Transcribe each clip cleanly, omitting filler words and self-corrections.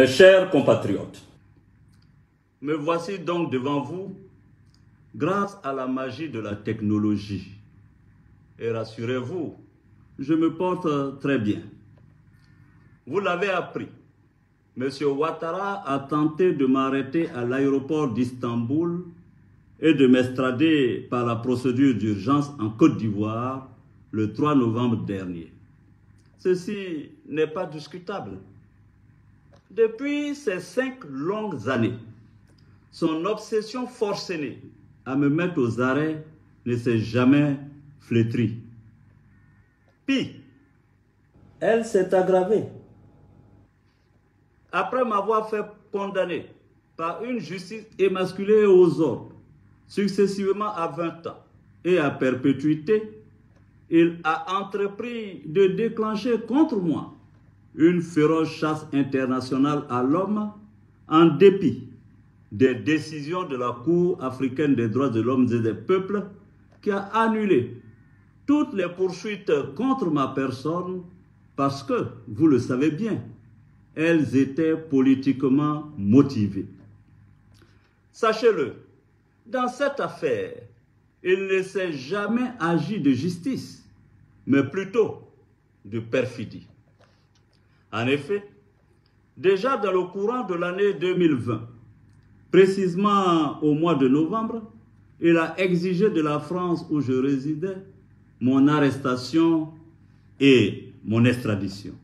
Mes chers compatriotes, me voici donc devant vous grâce à la magie de la technologie. Et rassurez-vous, je me porte très bien. Vous l'avez appris, M. Ouattara a tenté de m'arrêter à l'aéroport d'Istanbul et de m'extrader par la procédure d'urgence en Côte d'Ivoire le 3 novembre dernier. Ceci n'est pas discutable. Depuis ces 5 longues années, son obsession forcenée à me mettre aux arrêts ne s'est jamais flétrie. Pis, elle s'est aggravée. Après m'avoir fait condamner par une justice émasculée aux ordres, successivement à 20 ans et à perpétuité, il a entrepris de déclencher contre moi une féroce chasse internationale à l'homme en dépit des décisions de la Cour africaine des droits de l'homme et des peuples qui a annulé toutes les poursuites contre ma personne parce que, vous le savez bien, elles étaient politiquement motivées. Sachez-le, dans cette affaire, il ne s'est jamais agi de justice, mais plutôt de perfidie. En effet, déjà dans le courant de l'année 2020, précisément au mois de novembre, il a exigé de la France où je résidais mon arrestation et mon extradition.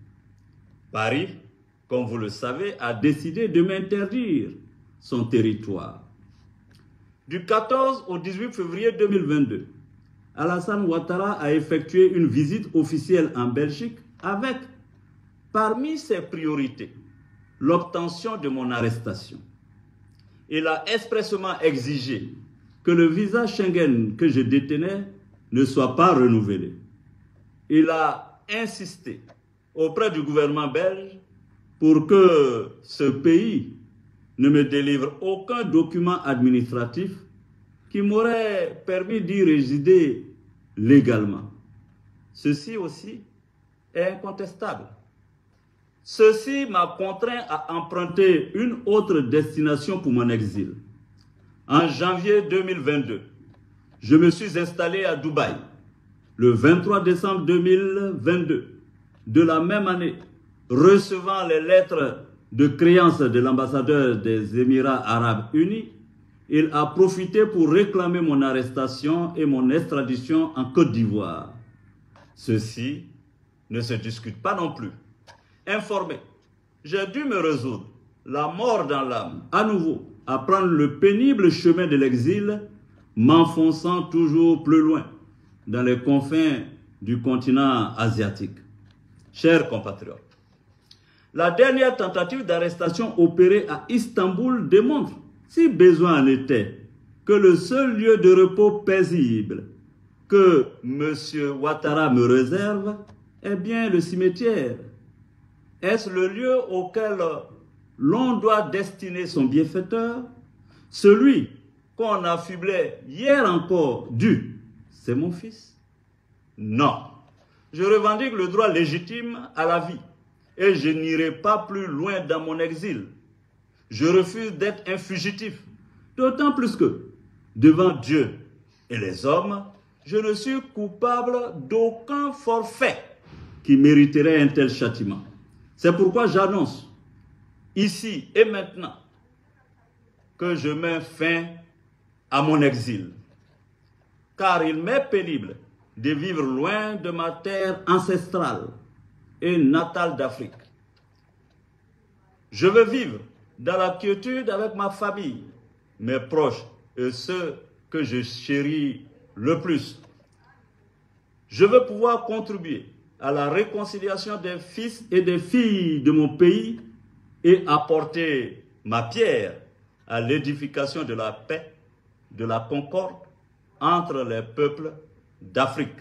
Paris, comme vous le savez, a décidé de m'interdire son territoire. Du 14 au 18 février 2022, Alassane Ouattara a effectué une visite officielle en Belgique avec, parmi ses priorités, l'obtention de mon arrestation. Il a expressément exigé que le visa Schengen que je détenais ne soit pas renouvelé. Il a insisté auprès du gouvernement belge pour que ce pays ne me délivre aucun document administratif qui m'aurait permis d'y résider légalement. Ceci aussi est incontestable. Ceci m'a contraint à emprunter une autre destination pour mon exil. En janvier 2022, je me suis installé à Dubaï. Le 23 décembre 2022, de la même année, recevant les lettres de créance de l'ambassadeur des Émirats arabes unis, il a profité pour réclamer mon arrestation et mon extradition en Côte d'Ivoire. Ceci ne se discute pas non plus. Informé, j'ai dû me résoudre, la mort dans l'âme, à nouveau, à prendre le pénible chemin de l'exil, m'enfonçant toujours plus loin dans les confins du continent asiatique. Chers compatriotes, la dernière tentative d'arrestation opérée à Istanbul démontre, si besoin en était, que le seul lieu de repos paisible que M. Ouattara me réserve est bien le cimetière. Est-ce le lieu auquel l'on doit destiner son bienfaiteur? Celui qu'on affublait hier encore du « c'est mon fils ». Non, je revendique le droit légitime à la vie et je n'irai pas plus loin dans mon exil. Je refuse d'être un fugitif, d'autant plus que, devant Dieu et les hommes, je ne suis coupable d'aucun forfait qui mériterait un tel châtiment. C'est pourquoi j'annonce, ici et maintenant, que je mets fin à mon exil. Car il m'est pénible de vivre loin de ma terre ancestrale et natale d'Afrique. Je veux vivre dans la quiétude avec ma famille, mes proches et ceux que je chéris le plus. Je veux pouvoir contribuer à la réconciliation des fils et des filles de mon pays et apporter ma pierre à l'édification de la paix, de la concorde entre les peuples d'Afrique.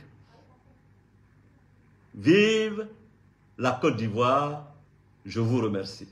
Vive la Côte d'Ivoire, je vous remercie.